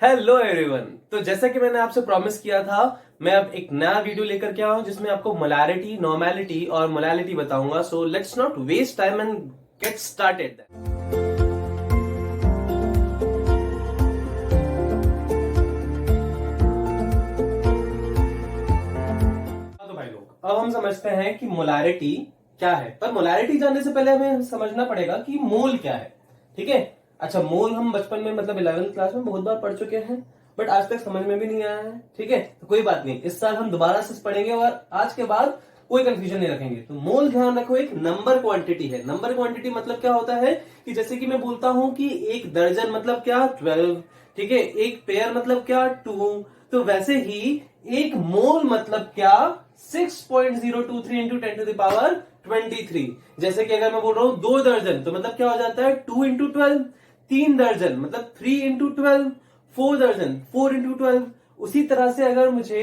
Hello everyone. तो जैसा कि मैंने आपसे प्रॉमिस किया था, मैं अब एक नया वीडियो लेकर के आया हूं जिसमें आपको मोलारिटी, नॉर्मेलिटी और मोलालिटी बताऊंगा। So let's not waste time and get started. तो भाई लोग, अब हम समझते हैं कि मोलारिटी क्या है। पर मोलारिटी जानने से पहले हमें समझना पड़ेगा कि मोल क्या है। ठीक है। अच्छा, मोल हम बचपन में मतलब 11वीं क्लास में बहुत बार पढ़ चुके हैं, बट आज तक समझ में भी नहीं आया है। ठीक है, तो कोई बात नहीं, इस साल हम दोबारा से पढ़ेंगे और आज के बाद कोई कंफ्यूजन नहीं रखेंगे। तो मोल, ध्यान रखो, एक नंबर क्वांटिटी है। नंबर क्वांटिटी मतलब क्या होता है कि जैसे कि मैं बोलता हूं कि एक दर्जन मतलब क्या, 12। ठीक है, एक पेयर मतलब क्या, 2। तो वैसे ही एक मोल मतलब क्या, 6.023 इंटू 10⁻23। जैसे कि अगर मैं बोल रहा हूं 2 दर्जन, तो मतलब क्या हो जाता है, 2 इंटू 12। 3 दर्जन मतलब 3 इंटू 12। 4 दर्जन, 4 इंटू 12। उसी तरह से अगर मुझे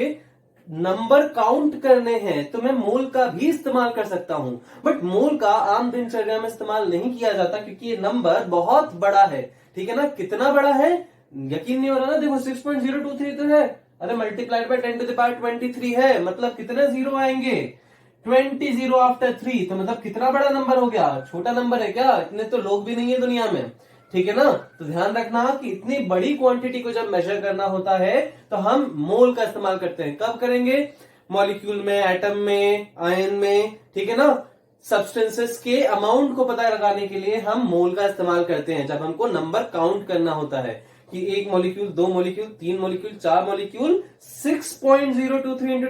नंबर काउंट करने हैं तो मैं मोल का भी इस्तेमाल कर सकता हूं, बट मोल का आम दिनचर्या में इस्तेमाल नहीं किया जाता क्योंकि ये नंबर बहुत बड़ा है। ठीक है ना, कितना बड़ा है यकीन नहीं हो रहा ना। देखो 6.023 तो है, अरे मल्टीप्लाइड बाय 10⁻23 है, मतलब कितने जीरो आएंगे, 20 जीरो आफ्टर 3। तो मतलब कितना बड़ा नंबर हो गया, छोटा नंबर है क्या? इतने तो लोग भी नहीं है दुनिया में। ठीक है ना। तो ध्यान रखना कि इतनी बड़ी क्वांटिटी को जब मेजर करना होता है तो हम मोल का इस्तेमाल करते हैं। कब करेंगे? मॉलिक्यूल में, एटम में, आयन में। ठीक है ना। सब्सटेंसेस के अमाउंट को पता लगाने के लिए हम मोल का इस्तेमाल करते हैं जब हमको नंबर काउंट करना होता है कि एक molecule, 2 molecule, 3 molecule, 4 molecule, 6.023 into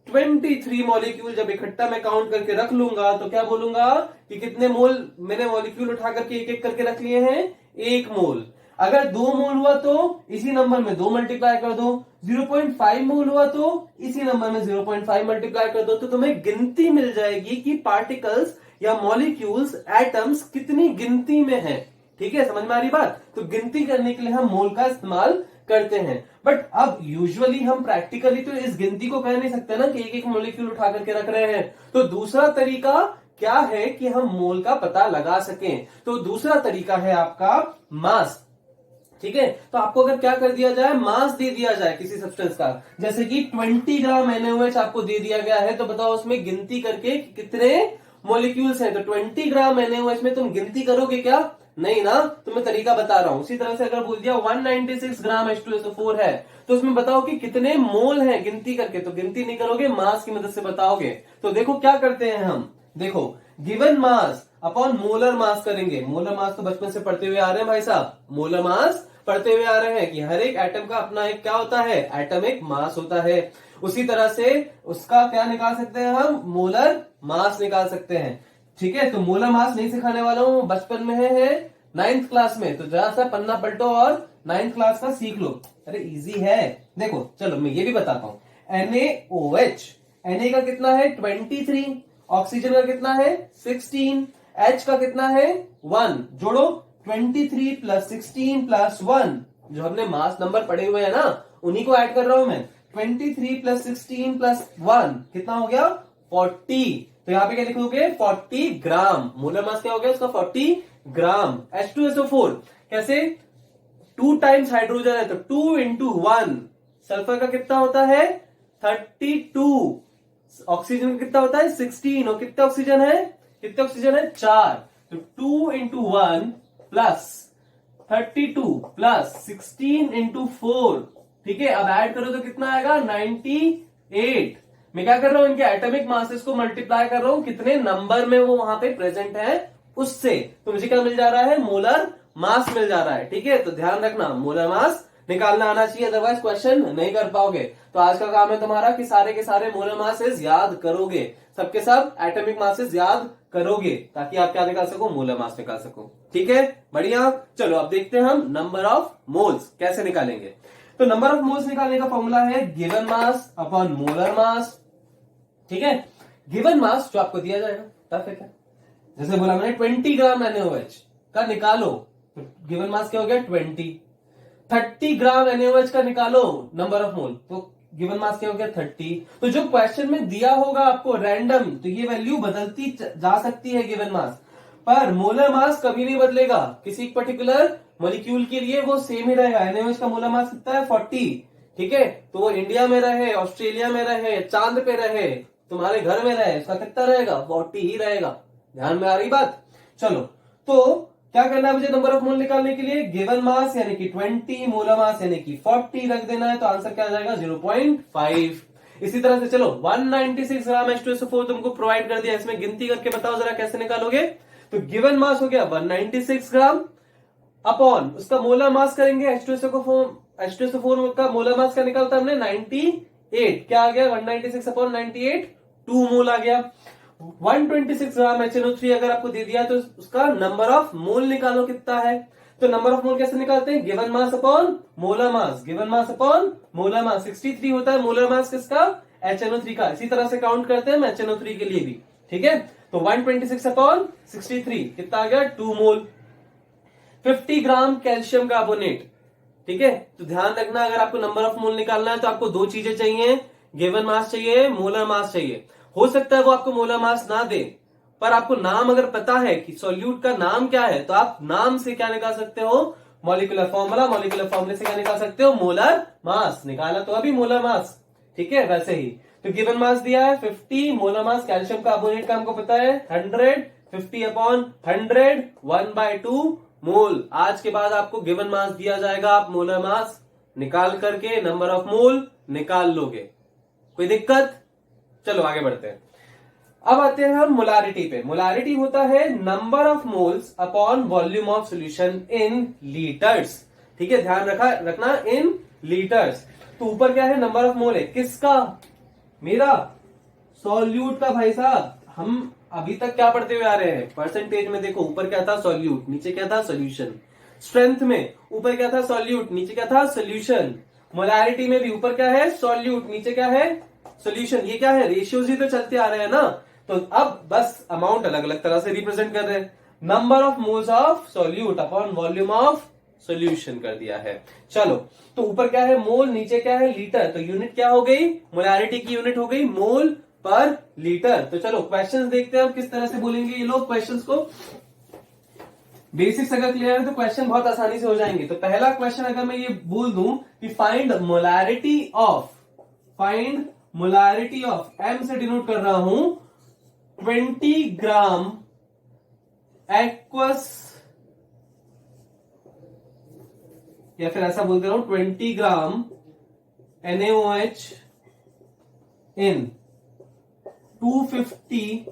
10⁻23 molecule जब इकट्ठा मैं काउंट करके रख लूंगा तो क्या बोलूंगा कि कितने मोल मैंने मॉलिक्यूल उठा करके एक एक करके रख लिए हैं, 1 मोल। अगर 2 मोल हुआ तो इसी नंबर में 2 मल्टीप्लाई कर दो। 0.5 मोल हुआ तो इसी नंबर में 0.5 मल्टीप्लाई कर दो, तो तुम्हें गिनती मिल जाएगी कि पार्टिकल्स या मॉलिक्यूल्स, एटम्स कितनी गिनती में है। ठीक है, समझ में आ रही बात? तो गिनती करने के लिए हम मोल का इस्तेमाल करते हैं। बट अब यूजुअली हम प्रैक्टिकली तो इस गिनती को कह नहीं सकते ना कि एक एक मॉलिक्यूल उठा करके रख रहे हैं। तो दूसरा तरीका क्या है कि हम मोल का पता लगा सकें? तो दूसरा तरीका है आपका मास। ठीक है, तो आपको अगर क्या कर दिया जाए, मास दे दिया जाए किसी सब्सटेंस का, जैसे कि 20 ग्राम NaOH आपको दे दिया गया है, तो बताओ उसमें गिनती करके कितने मॉलिक्यूल्स हैं। तो 20 ग्राम NaOH में तुम गिनती करोगे क्या? नहीं ना। तो मैं तरीका बता रहा हूं। उसी तरह से अगर बोल दिया 196 ग्राम H2SO4 है, तो उसमें बताओ कि कितने मोल हैं गिनती करके। तो गिनती नहीं करोगे, मास की मदद से बताओगे। तो देखो क्या करते हैं हम, देखो given mass upon molar mass करेंगे। मोलर मास तो बचपन से पढ़ते हुए आ रहे हैं भाई साहब, मोलर मास पढ़ते हुए आ रहे हैं कि हर एक एटम का अपना एक क्या होता है, एटॉमिक मास होता है। उसी तरह से उसका क्या निकाल सकते हैं हम, मोलर मास निकाल सकते हैं। ठीक है, तो मोलर मास नहीं सिखाने वाला हूं, बचपन में है 9th क्लास में, तो जरा सा पन्ना पलटो और 9th क्लास का सीख लो। अरे इजी है। देखो चलो मैं ये भी बताता हूं। NaOH, Na का कितना है 23, ऑक्सीजन का कितना है 16, H का कितना है 1। जोड़ो 23 प्लस 16 प्लस 1, जो हमने मास नंबर पढ़े हुए हैं ना, उन्हीं को ऐड कर रहा हूं मैं। 23 प्लस 16 प्लस 1 कितना हो गया 40। तो यहां पे क्या लिखोगे 40 ग्राम। मोलर मास क्या हो गया उसका 40 ग्राम। H2SO4 कैसे, 2 टाइम्स हाइड्रोजन है तो 2 इंटू 1। सल्फर का कितना होता है 32। ऑक्सीजन का कितना होता है 16। और कितने ऑक्सीजन है, कितने ऑक्सीजन है 4। तो 2 इंटू 1 प्लस 32 प्लस 16 इंटू 4। ठीक है, अब ऐड करो तो कितना आएगा 98। मैं क्या कर रहा हूं, इनके एटॉमिक मासेस को मल्टीप्लाई कर रहा हूं कितने नंबर में वो वहां पे प्रेजेंट है उससे। तो मुझे क्या मिल जा रहा है, मोलर मास मिल जा रहा है। ठीक है, तो ध्यान रखना मोलर मास निकालना आना चाहिए, अदरवाइज क्वेश्चन नहीं कर पाओगे। तो आज का काम है तुम्हारा कि सारे के सारे मोलर मासेस याद करोगे, सबके सब एटॉमिक मासेस याद करोगे, ताकि आप क्या निकाल सको, मोलर मास निकाल सको। ठीक है, बढ़िया। चलो अब देखते हैं हम नंबर ऑफ मोल्स कैसे निकालेंगे। तो नंबर ऑफ मोल्स निकालने का फॉर्मूला है गिवन मास अपॉन मोलर मास। ठीक है, गिवन मास जो आपको दिया जाएगा, टफ है क्या? जैसे बोला मैंने 20 ग्राम NaOH का निकालो, तो गिवन मास क्या हो गया 20। 30 ग्राम NaOH का निकालो नंबर ऑफ मोल, तो गिवन मास क्या हो गया 30। तो जो क्वेश्चन में दिया होगा आपको रैंडम, तो ये वैल्यू बदलती जा सकती है गिवन मास, पर मोलर मास कभी नहीं बदलेगा। किसी पर्टिकुलर मॉलिक्यूल के लिए वो सेम ही रहेगा। NaOH का मोलर मास कितना है 40, ठीक है। तो वो इंडिया में रहे, ऑस्ट्रेलिया में रहे, चांद पे रहे, तुम्हारे घर में रहे, इसका कितना रहेगा 40 ही रहेगा। ध्यान में आ रही बात। चलो तो क्या करना है मुझे नंबर ऑफ मोल निकालने के लिए, गिवन मास यानी कि 20, मोलर मास यानी कि 40 रख देना है, तो आंसर क्या आ जाएगा 0.5। इसी तरह से चलो 196 ग्राम H2SO4 तुमको प्रोवाइड कर दिया, इसमें गिनती करके बताओ जरा कैसे निकालोगे। तो गिवन मास हो गया 196 ग्राम अपॉन उसका मोलर मास करेंगे, H2SO4 का मोलर मास क्या निकालता हमने 98, क्या आ गया 196 अपॉन 98, 2 मोल आ गया। 126 ग्राम HNO3 अगर आपको दे दिया तो उसका नंबर ऑफ मोल निकालो कितना है। तो नंबर ऑफ मोल कैसे निकालते हैं, गिवन मास अपॉन मोलर मास, गिवन मास अपॉन मोलर मास। 63 होता है मोलर मास किसका, HNO3 का। इसी तरह से काउंट करते हैं HNO3 के लिए भी, ठीक है। तो 126 अपॉन 63 कितना आ गया 2 मोल। 50 ग्राम कैल्शियम कार्बोनेट, ठीक है। तो ध्यान रखना अगर आपको नंबर ऑफ मोल निकालना है तो आपको दो चीजें चाहिए, गिवन मास चाहिए, मोलर मास चाहिए। हो सकता है वो आपको मोलर मास ना दे, पर आपको नाम अगर पता है कि सॉल्यूट का नाम क्या है तो आप नाम से क्या निकाल सकते हो, मॉलिक्यूलर फॉर्मूला, मॉलिक्यूलर फॉर्मूले से क्या निकाल सकते हो, मोलर मास। निकाला तो अभी मोलर मास, ठीक है। वैसे ही तो गिवन मास दिया है 50, मोलर मास कैल्शियम कार्बोनेट का हमको पता है 100, 50 अपॉन 100 1/2 मोल। आज के बाद आपको गिवन मास दिया जाएगा, आप मोलर मास निकाल करके नंबर ऑफ मोल निकाल लोगे, कोई दिक्कत। चलो आगे बढ़ते हैं। अब आते हैं हम मोलारिटी पे। मोलारिटी होता है number of moles upon volume of solution in litres, ठीक है। ध्यान रखना इन लीटर्स। तो ऊपर क्या है नंबर ऑफ मोल है किसका, मेरा सॉल्यूट का। भाई साहब हम अभी तक क्या पढ़ते हुए आ रहे हैं, परसेंटेज में देखो ऊपर क्या था सॉल्यूट, नीचे क्या था सॉल्यूशन। स्ट्रेंथ में ऊपर क्या था सॉल्यूट, नीचे क्या था सॉल्यूशन। मोलारिटी में भी ऊपर क्या है सॉल्यूट, नीचे क्या है सॉल्यूशन। ये क्या है, रेशियोज ही तो चलते आ रहे हैं ना। तो अब बस अमाउंट अलग अलग तरह से रिप्रेजेंट कर रहे हैं। Number of moles of solute upon volume of solution कर दिया है। चलो तो ऊपर क्या है मोल, नीचे क्या है लीटर। तो यूनिट क्या हो गई, मोलारिटी की यूनिट हो गई मोल पर लीटर। तो चलो क्वेश्चंस देखते हैं हम किस तरह से बोलेंगे ये लोग क्वेश्चंस को। बेसिक्स अगर क्लियर है तो क्वेश्चन बहुत आसानी से हो जाएंगे। तो पहला क्वेश्चन अगर मैं ये बोल दूं कि find molarity of, find molarity of, M से डिनोट कर रहा हूं 20 ग्राम एक्वस, या फिर ऐसा बोलते रहा हूं 20 ग्राम NaOH इन 250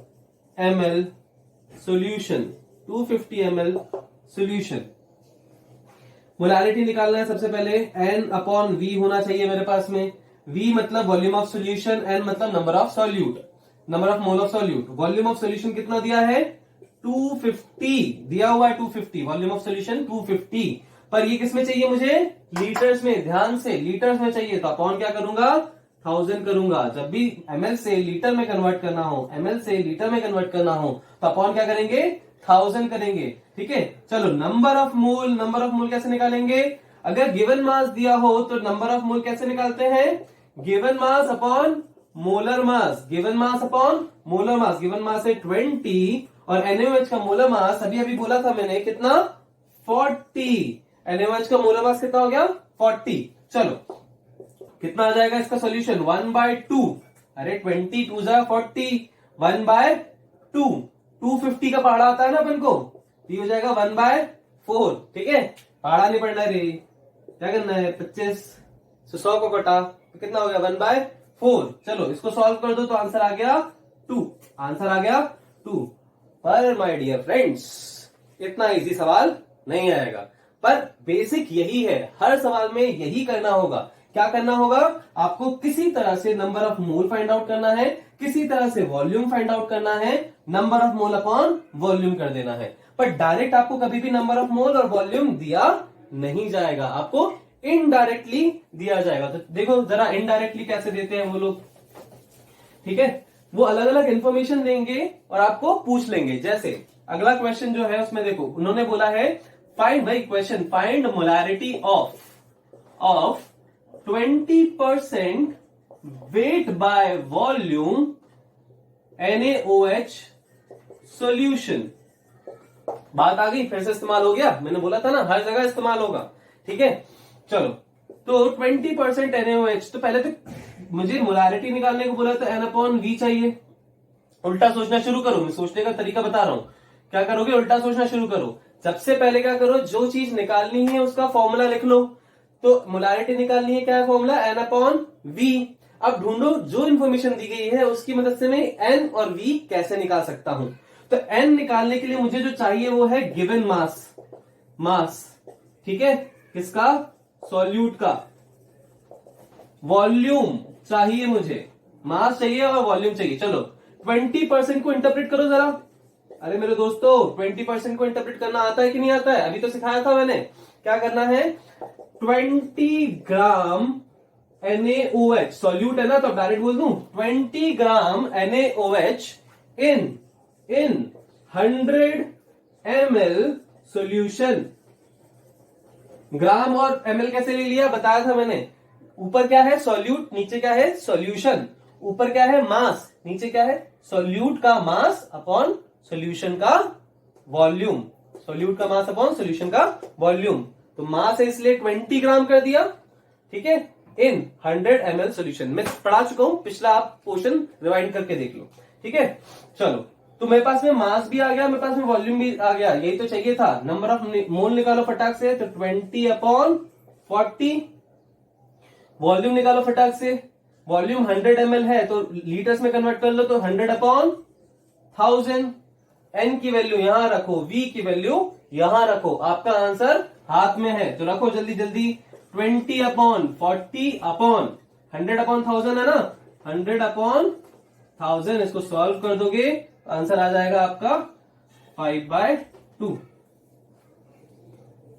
ml solution, 250 ml solution. Molarity निकालना है सबसे पहले, N अपॉन V होना चाहिए मेरे पास में। V मतलब वॉल्यूम ऑफ सॉल्यूशन, N मतलब number of solute, number of mole of solute. Volume of solution कितना दिया है 250 दिया हुआ है, 250 वॉल्यूम ऑफ सॉल्यूशन 250। पर ये किसमें चाहिए मुझे, लीटर्स में। ध्यान से लीटर्स में चाहिए तो अपॉन क्या करूंगा 1000 करूंगा। जब भी ml से लीटर में कन्वर्ट करना हो, ml से लीटर में कन्वर्ट करना हो तो अपॉन क्या करेंगे 1000 करेंगे, ठीक है। चलो number of mole, number of मोल कैसे निकालेंगे, अगर गिवन मास दिया हो तो नंबर ऑफ मोल कैसे निकालते हैं, गिवन मास अपॉन मोलर मास, गिवन मास अपॉन मोलर मास। गिवन मास है 20 और NaOH का मोलर मास अभी अभी बोला था मैंने कितना 40। NaOH का मोलर मास कितना हो गया 40। चलो कितना आ जाएगा इसका सॉल्यूशन 1/2। अरे 20 2 जा 40, 1/2। 250 का पहाड़ा आता है ना अपन को, ये हो जाएगा 1/4, ठीक है। पहाड़ा नहीं पढ़ना रे, क्या करना है 25 से 100 को कटा तो कितना हो गया 1/4। चलो इसको सॉल्व कर दो तो आंसर आ गया 2, आंसर आ गया 2। पर माय डियर फ्रेंड्स इतना इजी सवाल नहीं आएगा, पर बेसिक यही है, हर सवाल में यही करना होगा। क्या करना होगा, आपको किसी तरह से number of mole find out करना है, किसी तरह से वॉल्यूम फाइंड आउट करना है, number of mole upon volume कर देना है। पर डायरेक्ट आपको कभी भी नंबर ऑफ मोल और वॉल्यूम दिया नहीं जाएगा, आपको इनडायरेक्टली दिया जाएगा। तो देखो जरा इनडायरेक्टली कैसे देते हैं वो लोग, ठीक है। वो अलग अलग इंफॉर्मेशन देंगे और आपको पूछ लेंगे। जैसे अगला क्वेश्चन जो है उसमें देखो उन्होंने बोला है फाइंड, भाई question find molarity of 20% weight by volume NaOH solution, बात आ गई, फिर से इस्तेमाल हो गया, मैंने बोला था ना हर जगह इस्तेमाल होगा। ठीक है, चलो तो 20% NaOH, तो पहले तो मुझे मोलारिटी निकालने को बोला तो N/V चाहिए। उल्टा सोचना शुरू करो, मैं सोचने का तरीका बता रहा हूं। क्या करोगे, उल्टा सोचना शुरू करो। सबसे पहले क्या करो, जो चीज निकालनी है उसका फॉर्मूला लिख लो। तो मोलारिटी निकालनी है, क्या है फॉर्मूला, N/V। अब ढूंढो जो इंफॉर्मेशन दी गई है उसकी मदद से मैं N और V कैसे निकाल सकता हूं। तो N निकालने के लिए मुझे जो चाहिए वो है गिवन मास। ठीक है, किसका, सॉल्यूट का। वॉल्यूम चाहिए मुझे, मास चाहिए और वॉल्यूम चाहिए। चलो 20% को इंटरप्रेट करो जरा। अरे मेरे दोस्तों 20% को इंटरप्रेट करना आता है कि नहीं आता है, अभी तो सिखाया था मैंने। क्या करना है, 20 ग्राम NaOH, सॉल्यूट है ना तो डायरेक्ट बोल दूं 20 ग्राम NaOH इन 100 ml सॉल्यूशन। ग्राम और ml कैसे ले लिया बताया था मैंने। ऊपर क्या है सॉल्यूट, नीचे क्या है सॉल्यूशन। ऊपर क्या है मास, नीचे क्या है सॉल्यूट का मास अपॉन सॉल्यूशन का वॉल्यूम। सॉल्यूट का मास अपॉन सॉल्यूशन का वॉल्यूम। तो मास है इसलिए 20 ग्राम कर दिया। ठीक है, इन 100 ml सॉल्यूशन। मैं पढ़ा चुका हूं, पिछला आप पोर्शन रिवाइंड करके देख लो। ठीक है, चलो तो मेरे पास में मास भी आ गया, मेरे पास में वॉल्यूम भी आ गया, यही तो चाहिए था। नंबर ऑफ मोल निकालो फटाक से, तो 20/40। वॉल्यूम निकालो फटाक से, वॉल्यूम 100 ml है तो लीटर्स में कन्वर्ट कर लो, तो 100/1000। एन की वैल्यू यहां रखो, वी की वैल्यू यहां रखो। आपका आंसर हाथ में है तो रखो जल्दी जल्दी। 20/40/100/1000 है ना, 100/1000 इसको सॉल्व कर दोगे, आंसर आ जाएगा आपका 5/2।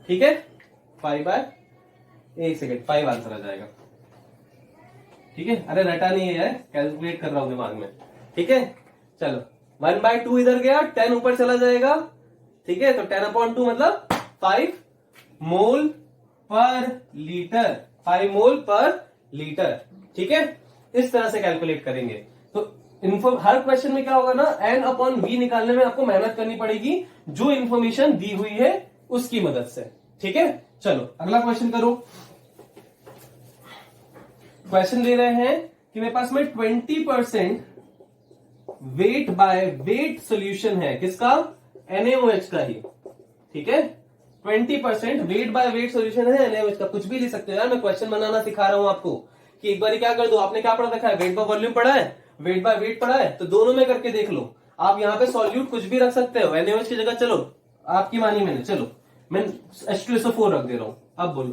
ठीक है, 1 सेकेंड 5 आंसर आ जाएगा। ठीक है, अरे रटा नहीं है यार, कैलकुलेट कर रहा हूं दिमाग में। ठीक है, चलो 1/2 इधर गया, 10 ऊपर चला जाएगा। ठीक है, तो 10/2 मतलब 5 मोल पर लीटर, 5 मोल पर लीटर। ठीक है, इस तरह से कैलकुलेट करेंगे। तो हर क्वेश्चन में क्या होगा ना, N/V निकालने में आपको मेहनत करनी पड़ेगी, जो इंफॉर्मेशन दी हुई है उसकी मदद से। ठीक है, चलो अगला क्वेश्चन करो। क्वेश्चन ले रहे हैं कि मेरे पास में 20% वेट बाय वेट सॉल्यूशन है, किसका, NaOH का ही। ठीक है, 20% वेट बाय वेट सॉल्यूशन है NaOH का। कुछ भी ले सकते हो यार, मैं क्वेश्चन बनाना सिखा रहा हूं आपको कि एक बार क्या कर दो। आपने क्या पढ़ा रखा है, वेट बाय वॉल्यूम पढ़ा है, वेट बाय वेट पढ़ा है, तो दोनों में करके देख लो। आप यहाँ पे सॉल्यूट कुछ भी रख सकते हो, NaOH की जगह। चलो आपकी मानी मैंने, चलो मैं H2SO4 रख दे रहा हूं, अब बोलो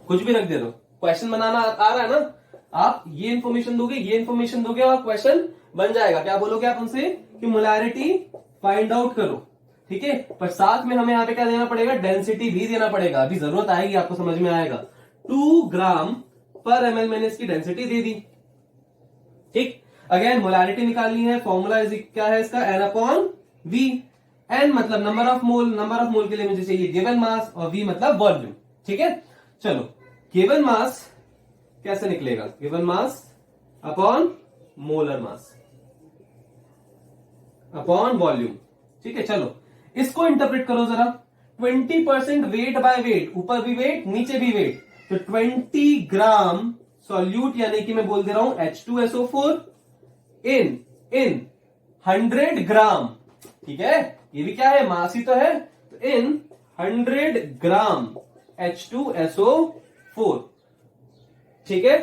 कुछ भी रख दे रहा हूं। क्वेश्चन बनाना आ रहा है ना, आप ये इन्फॉर्मेशन दोगे, ये इन्फॉर्मेशन दोगे और क्वेश्चन बन जाएगा। क्या बोलोगे आप उनसे कि मोलैरिटी फाइंड आउट करो। ठीक है, पर साथ में हमें यहाँ पे क्या देना पड़ेगा, डेंसिटी भी देना पड़ेगा। अभी जरूरत आएगी, आपको समझ में आएगा। 2 ग्राम पर ml मैंने इसकी डेंसिटी दे दी। ठीक, अगेन मोलैरिटी निकालनी है, फॉर्मूला क्या है इसका, N/V। N मतलब number of mole, number of मोल के लिए मुझे चाहिए गिवन मास, और V मतलब वॉल्यूम। ठीक है, चलो गिवन मास कैसे निकलेगा, गिवन मास अपॉन मोलर मास अपॉन वॉल्यूम। ठीक है, चलो इसको इंटरप्रेट करो जरा। 20% वेट बाय वेट, ऊपर भी वेट नीचे भी वेट, तो 20 ग्राम सॉल्यूट, यानी कि मैं बोल दे रहा हूं H2SO4 इन 100 ग्राम। ठीक है, ये भी क्या है, मास ही तो है, तो इन 100 ग्राम H2SO4। ठीक है,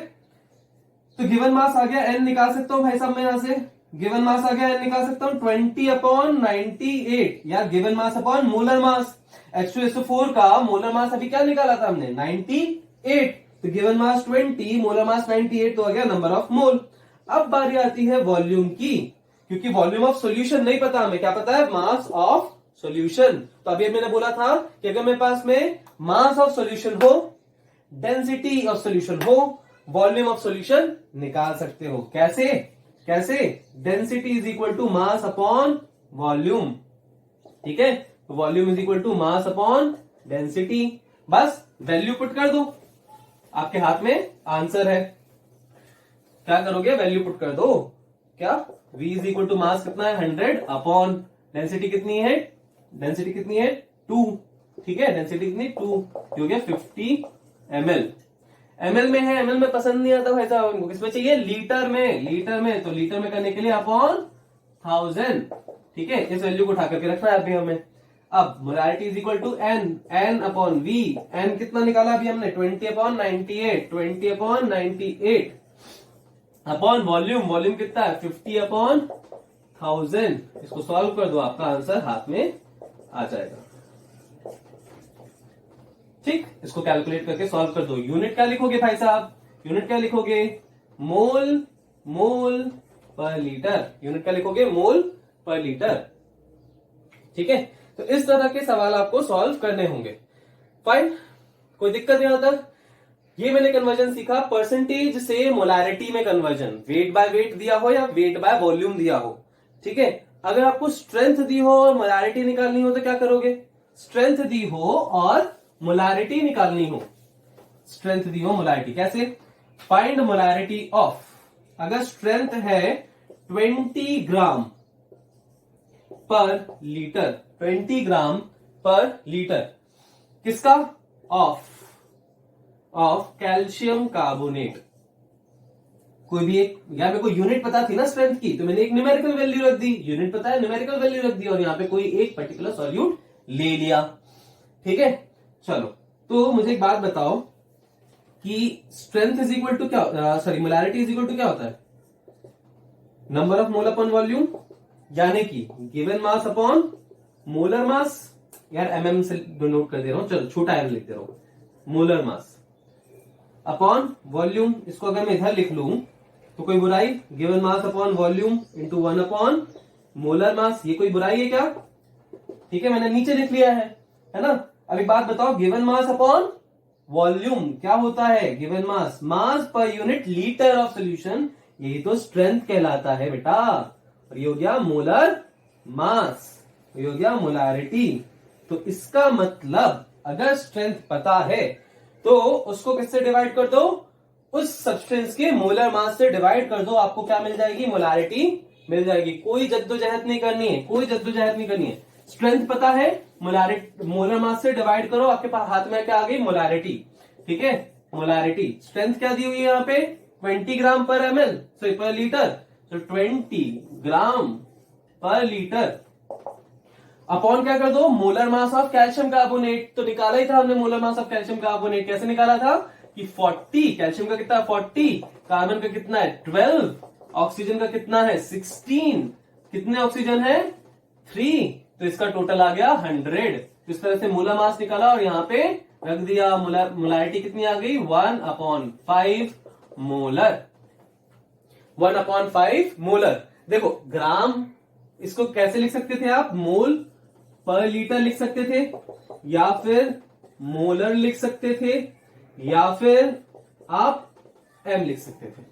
तो गिवन मास आ गया, N निकाल सकता हूं भाई साहब मैं यहां से। गिवन मास आ गया, N निकाल सकता हूं 20/98, या गिवन मास अपॉन मोलर मास। H2SO4 का मोलर मास अभी क्या निकाला था हमने, 98, तो गिवन मास 20, मोलर मास 98, तो आ गया नंबर ऑफ मोल। अब बारी आती है वॉल्यूम की, क्योंकि वॉल्यूम ऑफ सॉल्यूशन नहीं पता हमें, क्या पता है, मास ऑफ सॉल्यूशन। तो अभी मैंने बोला था कि अगर मेरे पास में मास ऑफ सॉल्यूशन हो, डेंसिटी ऑफ सॉल्यूशन हो, वॉल्यूम ऑफ सॉल्यूशन निकाल सकते हो। कैसे कैसे, density is equal to mass upon volume. ठीक है, तो volume is equal to mass upon density. बस वैल्यू पुट कर दो, आपके हाथ में आंसर है। क्या करोगे, वैल्यू पुट कर दो। क्या, V is equal to mass कितना है 100 अपॉन डेंसिटी कितनी है डेंसिटी कितनी है 2, ठीक है, डेंसिटी कितनी 2, हो गया 50 ml। ml में है, ml में पसंद नहीं आता भाई साहब हमको, किसमें चाहिए लीटर में, लीटर में, तो लीटर में करने के लिए अपॉन 1000, ठीक है, इस वैल्यू को उठा करके रखना है अभी हमें। अब molarity is equal to N, N upon V, N कितना निकाला अभी हमने 20/98, 20/98 अपॉन वॉल्यूम, वॉल्यूम कितना है 50/1000। इसको सॉल्व कर दो, आपका आंसर हाथ में आ जाएगा, ठीक, इसको कैलकुलेट करके सॉल्व कर दो। यूनिट क्या लिखोगे भाई साहब, यूनिट क्या लिखोगे, मोल, मोल पर लीटर, यूनिट क्या लिखोगे, मोल पर लीटर, ठीक है। तो इस तरह के सवाल आपको सॉल्व करने होंगे। फाइन, कोई दिक्कत नहीं आता। ये मैंने कन्वर्जन सीखा परसेंटेज से मोलारिटी में कन्वर्जन, वेट बाय वेट दिया हो या वेट बाय वॉल्यूम दिया हो, ठीक है। अगर आपको स्ट्रेंथ दी हो और मोलारिटी निकालनी हो तो क्या करोगे, स्ट्रेंथ दी हो और मोलारिटी निकालनी हो, स्ट्रेंथ दी हो मोलारिटी कैसे, फाइंड मोलारिटी ऑफ, अगर स्ट्रेंथ है 20 ग्राम पर लीटर, 20 ग्राम पर लीटर, किसका, ऑफ कैल्शियम कार्बोनेट। कोई भी एक, यहां पे कोई यूनिट पता थी ना स्ट्रेंथ की, तो मैंने एक न्यूमेरिकल वैल्यू रख दी, यूनिट पता है न्यूमेरिकल वैल्यू रख दी, और यहां पे कोई एक पर्टिकुलर सॉल्यूट ले लिया, ठीक है। चलो, तो मुझे एक बात बताओ कि स्ट्रेंथ इज इक्वल टू क्या, sorry molarity is equal to क्या होता है, number of mole upon volume, यानी कि given mass upon molar mass, यार एमएम से नोट कर दे रहा हूं, चलो छोटा एम लिख दे रहा हूं, मोलर मास अपॉन वॉल्यूम। इसको अगर मैं इधर लिख लूं तो कोई बुराई, given mass upon volume into 1 upon molar मास, ये कोई बुराई है क्या, ठीक है, मैंने नीचे लिख लिया है ना। अब एक बात बताओ, गिवन मास अपॉन वॉल्यूम क्या होता है, given mass, mass per unit litre of solution, यही तो स्ट्रेंथ कहलाता है बेटा। और ये हो गया मोलर मास, ये हो गया मोलारिटी। तो इसका मतलब अगर स्ट्रेंथ पता है तो उसको किससे डिवाइड कर दो, उस सब्सटेंस के मोलर मास से डिवाइड कर दो, आपको क्या मिल जाएगी, मोलारिटी मिल जाएगी। कोई जद्दोजहद नहीं करनी है, कोई जद्दोजहद नहीं करनी है, स्ट्रेंथ पता है, मोलारिटी मोलर मास से डिवाइड करो, आपके पास हाथ में क्या आ गई, मोलारिटी, ठीक है, मोलारिटी। स्ट्रेंथ क्या दी हुई है यहाँ पे 20 ग्राम पर एमएल, सॉरी पर लीटर, तो 20 ग्राम पर लीटर अपॉन क्या कर दो, molar mass of calcium carbonate, तो निकाला ही था हमने molar mass of calcium carbonate, कैसे निकाला था कि 40, कैल्शियम का कितना 40, कार्बन का कितना है 12, ऑक्सीजन का कितना है 16, कितने ऑक्सीजन है 3, तो इसका टोटल आ गया 100। इस तरह से मोलर मास निकाला और यहाँ पे रख दिया, मोलारिटी कितनी आ गई 1/5 मोलर, 1/5 मोलर। देखो ग्राम, इसको कैसे लिख सकते थे आप, मोल पर लीटर लिख सकते थे, या फिर मोलर लिख सकते थे, या फिर आप एम लिख सकते थे।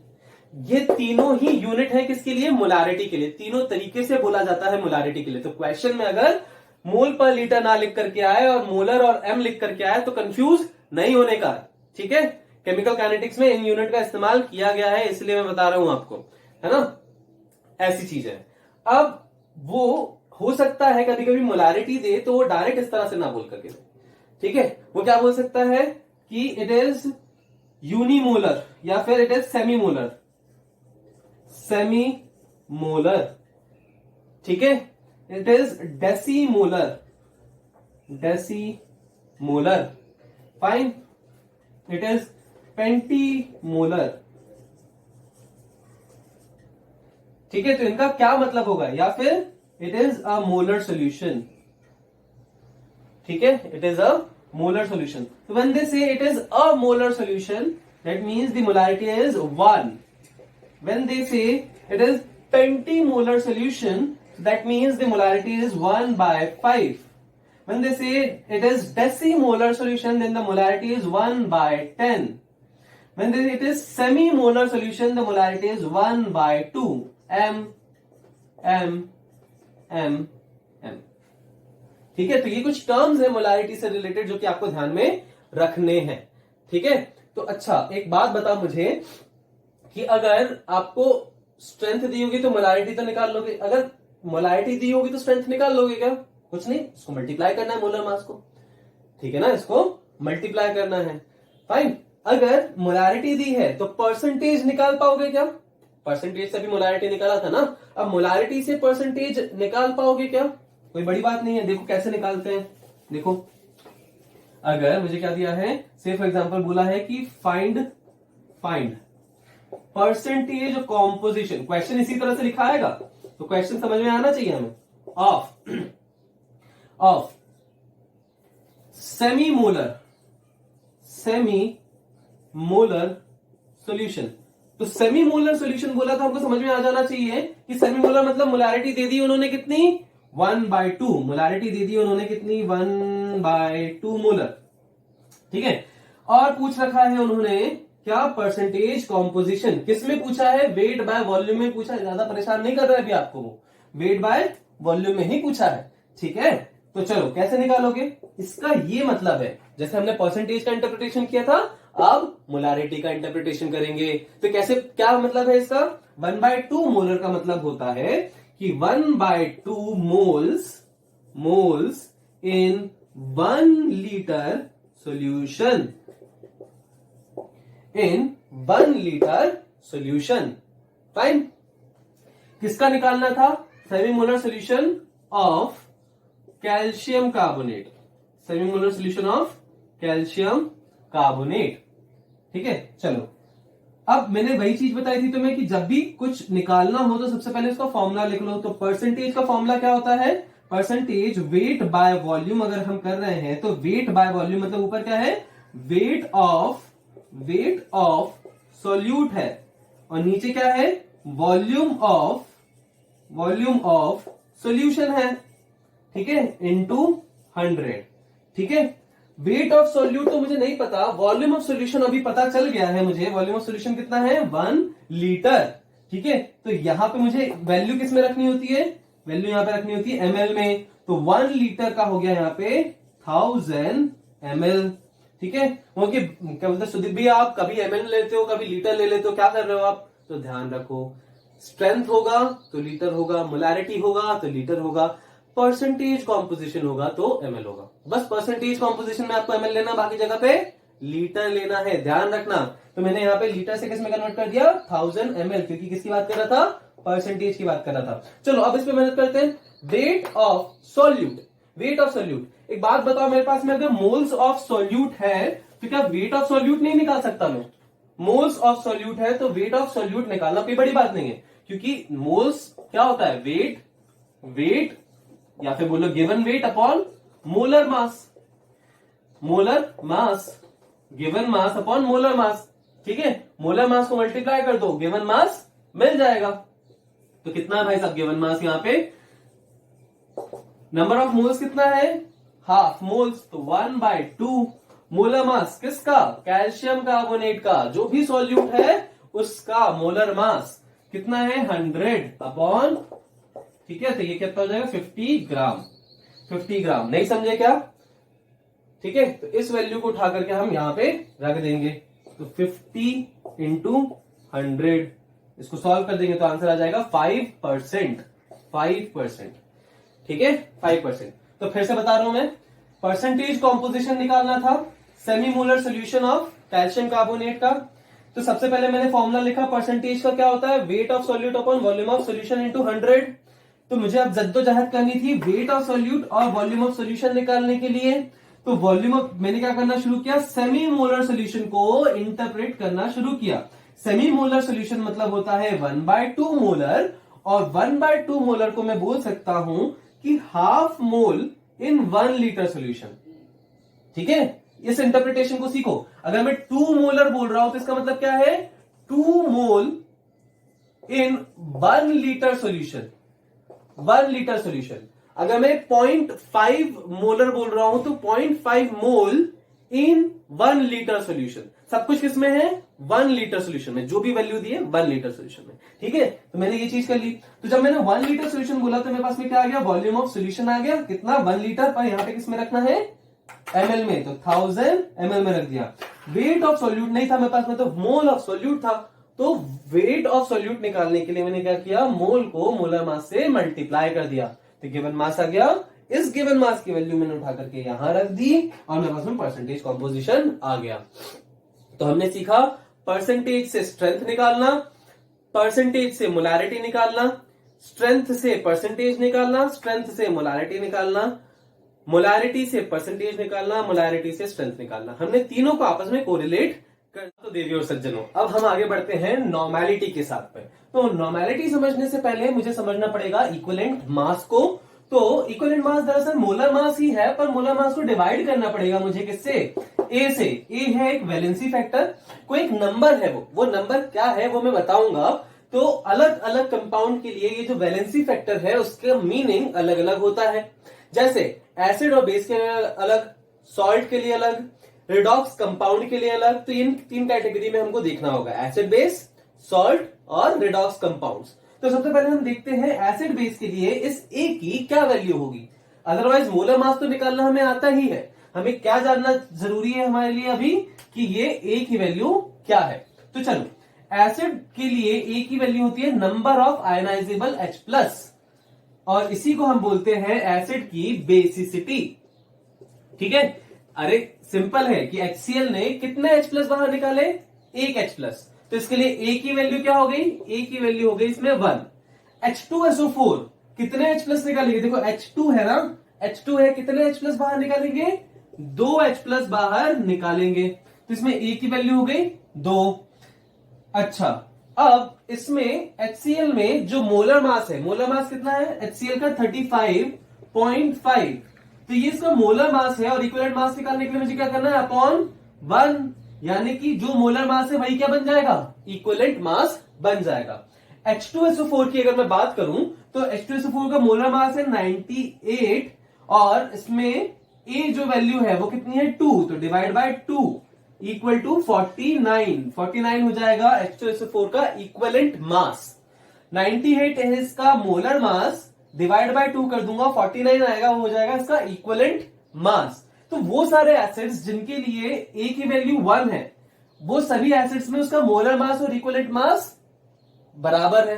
ये तीनों ही यूनिट है किसके लिए, मोलारिटी के लिए, तीनों तरीके से बोला जाता है मोलारिटी के लिए। तो क्वेश्चन में अगर मोल पर लीटर ना लिख करके आए और मोलर और एम लिख करके आए तो कंफ्यूज नहीं होने का, ठीक है। केमिकल काइनेटिक्स में इन यूनिट का इस्तेमाल किया गया है, इसलिए मैं बता रहा हूं आपको, है ना, ऐसी चीज है। अब वो हो सकता है कभी कभी मोलारिटी दे तो वो डायरेक्ट इस तरह से ना बोल करके दे, ठीक है, वो क्या बोल सकता है कि इट इज यूनिमोलर या फिर it is semi molar, semi molar, ठीक है, it is decimolar, decimolar, fine, it is pentimolar, ठीक है। तो इनका क्या मतलब होगा, या फिर it is a molar solution, ठीक है, it is a molar solution. तो when they say it is a molar solution, that means the molarity is 1। When they say it is pentimolar solution, that means the molarity is 1/5। When they say it is decimolar solution, then the molarity is 1/10. When they say it is semi-molar solution, the molarity is 1/2. M, M, M, M. ठीक है, तो ये कुछ terms है molarity से related जो कि आपको ध्यान में रखने हैं, ठीक है। तो अच्छा एक बात बता मुझे कि अगर आपको स्ट्रेंथ दी होगी तो मोलारिटी तो निकाल लोगे, अगर मोलारिटी दी होगी तो स्ट्रेंथ निकाल लोगे क्या? कुछ नहीं, इसको मल्टीप्लाई करना है मोलर मास को, ठीक है ना, इसको मल्टीप्लाई करना है। फाइन। अगर मोलारिटी दी है तो परसेंटेज निकाल पाओगे क्या? परसेंटेज से भी मोलारिटी निकाला था ना, अब मोलारिटी से परसेंटेज निकाल पाओगे क्या? कोई बड़ी बात नहीं है, देखो कैसे निकालते हैं। देखो अगर मुझे क्या दिया है, से फॉर एग्जांपल बोला है कि फाइंड परसेंटेज कॉम्पोजिशन, क्वेश्चन इसी तरह से लिखा आएगा तो क्वेश्चन समझ में आना चाहिए हमें, ऑफ सेमी मोलर सॉल्यूशन। तो सेमी मोलर सॉल्यूशन बोला तो हमको समझ में आ जाना चाहिए कि सेमी मोलर मतलब मोलारिटी दे दी उन्होंने कितनी, 1/2। मोलारिटी दे दी उन्होंने कितनी, 1/2 मोलर, ठीक है। और पूछ रखा है उन्होंने क्या, परसेंटेज कॉम्पोजिशन। किसमें पूछा है, वेट बाय वॉल्यूम में पूछा है, ज्यादा परेशान नहीं कर रहा है अभी आपको, वो वेट बाय वॉल्यूम में ही पूछा है, ठीक है। तो चलो कैसे निकालोगे, इसका ये मतलब है जैसे हमने परसेंटेज का इंटरप्रिटेशन किया था, अब मोलारिटी का इंटरप्रिटेशन करेंगे। तो कैसे, क्या मतलब है इसका, 1/2 मोलर का मतलब होता है कि 1/2 मोल्स इन 1 लीटर सॉल्यूशन, इन 1 लीटर सॉल्यूशन। फाइन। किसका निकालना था, semi molar solution of calcium carbonate, semi molar solution of calcium carbonate, ठीक है। चलो अब मैंने वही चीज बताई थी तुम्हें कि जब भी कुछ निकालना हो तो सबसे पहले उसका फॉर्मूला लिख लो। तो परसेंटेज का फॉर्मूला क्या होता है, परसेंटेज वेट बाय वॉल्यूम। अगर हम कर रहे हैं तो वेट बाय वॉल्यूम मतलब ऊपर क्या है, वेट ऑफ सॉल्यूट है, और नीचे क्या है, वॉल्यूम ऑफ सॉल्यूशन है, ठीक है, इनटू 100, ठीक है। वेट ऑफ सॉल्यूट तो मुझे नहीं पता, वॉल्यूम ऑफ सॉल्यूशन अभी पता चल गया है मुझे। वॉल्यूम ऑफ सॉल्यूशन कितना है, 1 लीटर, ठीक है। तो यहां पे मुझे वैल्यू किस में रखनी होती है, वैल्यू यहां पे रखनी होती है एमएल में। तो 1 लीटर का हो गया यहां पे 1000 ml, ठीक है। क्योंकि क्या बोलते हैं सुदीप भी, आप कभी एमएल लेते हो कभी लीटर ले लेते हो, क्या कर रहे हो आप, तो ध्यान रखो, स्ट्रेंथ होगा तो लीटर होगा, मोलारिटी होगा तो लीटर होगा, परसेंटेज कॉम्पोजिशन होगा तो एमएल होगा। बस परसेंटेज कॉम्पोजिशन में आपको एमएल लेना, बाकी जगह पे लीटर लेना है, ध्यान रखना। तो मैंने यहाँ पे लीटर से किस में कन्वर्ट कर दिया, 1000 ml, क्योंकि किसकी बात कर रहा था, परसेंटेज की बात कर रहा था। चलो अब इस पे मेहनत करते हैं। वेट ऑफ सॉल्यूट, एक बात बताओ, मेरे पास में अगर मोल्स ऑफ सॉल्यूट है तो क्या वेट ऑफ सॉल्यूट नहीं निकाल सकता मैं? मोल्स ऑफ सॉल्यूट है तो वेट ऑफ सॉल्यूट निकालना कोई बड़ी बात नहीं है, क्योंकि मोल्स क्या होता है, वेट या फिर बोलो गिवन वेट अपॉन मोलर मास, गिवन मास अपॉन मोलर मास, ठीक है। मोलर मास को मल्टीप्लाई कर दो, गिवन मास मिल जाएगा। तो कितना है भाई साहब गिवन मास, यहां पे नंबर ऑफ मोल्स कितना है, हाफ मोल्स, तो 1/2 मोलर मास किसका, कैल्शियम कार्बोनेट का, जो भी सॉल्यूट है उसका मोलर मास कितना है, 100 अपॉन, ठीक है। तो ये कितना हो जाएगा, 50 ग्राम। नहीं समझे क्या, ठीक है। तो इस वैल्यू को उठा करके हम यहां पे रख देंगे, तो 50 इंटू 100, इसको सॉल्व कर देंगे तो आंसर आ जाएगा 5%, ठीक है, 5%। तो फिर से बता रहा हूं मैं, परसेंटेज कॉम्पोजिशन निकालना था semi molar solution of calcium carbonate का। तो सबसे पहले मैंने फॉर्मूला लिखा, परसेंटेज का क्या होता है, weight of solute upon volume of solution into 100। तो मुझे अब जद्दोजहद करनी थी वेट ऑफ सॉल्यूट और वॉल्यूम ऑफ सॉल्यूशन निकालने के लिए। तो वॉल्यूम ऑफ, मैंने क्या करना शुरू किया, सेमी मोलर सोल्यूशन को इंटरप्रेट करना शुरू किया। सेमी मोलर सोल्यूशन मतलब होता है 1/2 मोलर, और 1/2 मोलर को मैं बोल सकता हूं कि हाफ मोल इन 1 लीटर सोल्यूशन, ठीक है। इस इंटरप्रिटेशन को सीखो। अगर मैं 2 मोलर बोल रहा हूं तो इसका मतलब क्या है, 2 मोल इन 1 लीटर सोल्यूशन, 1 लीटर सोल्यूशन। अगर मैं 0.5 मोलर बोल रहा हूं तो 0.5 मोल इन 1 लीटर सोल्यूशन। सब कुछ किसमें है, 1 लीटर सोल्यूशन में, जो भी वैल्यू दी है 1 लीटर सोल्यूशन में, ठीक है। तो मैंने ये चीज कर ली। तो जब मैंने 1 लीटर सोल्यूशन बोला तो मेरे पास में क्या आ गया, वॉल्यूम ऑफ सोल्यूशन आ गया, कितना, 1 लीटर, पर यहां पे किसमें रखना है, एमएल में, तो 1000 ml में रख दिया। वेट ऑफ सोल्यूट नहीं था मेरे पास में, तो मोल ऑफ सोल्यूट था। तो वेट ऑफ सोल्यूट निकालने के लिए मैंने क्या किया, मोल को मोलर मास से मल्टीप्लाई कर दिया, तो गिवन मास आ गया इस गिवन मास की वैल्यू मैंने उठा करके यहां रख दी और मेरे पास में परसेंटेज कॉम्पोजिशन आ गया। तो हमने सीखा परसेंटेज से स्ट्रेंथ निकालना, परसेंटेज से मोलारिटी निकालना, स्ट्रेंथ से परसेंटेज निकालना, स्ट्रेंथ से मोलारिटी निकालना, मोलारिटी से परसेंटेज निकालना, मोलारिटी से स्ट्रेंथ निकालना। हमने तीनों को आपस में कोरिलेट कर। तो देवी और सज्जनों, अब हम आगे बढ़ते हैं नॉर्मेलिटी के साथ में। तो नॉर्मेलिटी समझने से पहले मुझे समझना पड़ेगा इक्विवेलेंट मास को। तो इक्विवेलेंट मास दरअसल मोलर मास ही है, पर मोलर मास को डिवाइड करना पड़ेगा मुझे किससे, ए से। ए है एक वैलेंसी फैक्टर, कोई एक नंबर है, वो नंबर क्या है वो मैं बताऊंगा। तो अलग अलग कंपाउंड के लिए ये जो वैलेंसी फैक्टर है उसका मीनिंग अलग अलग होता है। जैसे एसिड और बेस के लिए अलग, सॉल्ट के लिए अलग, रिडॉक्स कंपाउंड के लिए अलग। तो इन तीन कैटेगरी में हमको देखना होगा, एसिड बेस, सॉल्ट और रिडॉक्स कंपाउंड्स। तो सबसे पहले हम देखते हैं एसिड बेस के लिए इस ए की क्या वैल्यू होगी। अदरवाइज मोलर मास तो निकालना हमें आता ही है, हमें क्या जानना जरूरी है हमारे लिए अभी कि ये ए की वैल्यू क्या है। तो चलो, एसिड के लिए ए की वैल्यू होती है नंबर ऑफ आयनाइजेबल H+, और इसी को हम बोलते हैं एसिड की बेसिसिटी। ठीक है, अरे सिंपल है कि HCl ने कितने H+ बाहर निकाले, एक H+। तो इसके लिए ए की वैल्यू क्या हो गई, ए की वैल्यू हो गई इसमें 1। H2SO4 कितने H+ निकालेंगे, देखो H2 है ना, H2 है, कितने H+ बाहर निकालेंगे, 2 H+ बाहर निकालेंगे। तो इसमें ए की वैल्यू हो गई 2। अच्छा, अब इसमें HCl में जो मोलर मास है, मोलर मास कितना है HCl का 35.5। तो ये इसका मोलर मास है और इक्विवेलेंट मास निकालने के लिए मुझे क्या करना है, अपॉन 1, यानी कि जो मोलर मास है वही क्या बन जाएगा, इक्विवेलेंट मास बन जाएगा। H2SO4 की अगर मैं बात करूं तो H2SO4 का मोलर मास है 98 और इसमें ए जो वैल्यू है वो कितनी है 2, तो डिवाइड बाय 2 इक्वल टू 49 हो जाएगा H2SO4 का इक्विवेलेंट मास। 98 है इसका मोलर मास, डिवाइड बाय 2 कर दूंगा, 49 आएगा, वो हो जाएगा इसका इक्विवेलेंट मास। तो वो सारे एसिड्स जिनके लिए ए की वैल्यू 1 है, वो सभी एसिड्स में उसका मोलर मास और इक्विवेलेंट मास बराबर है।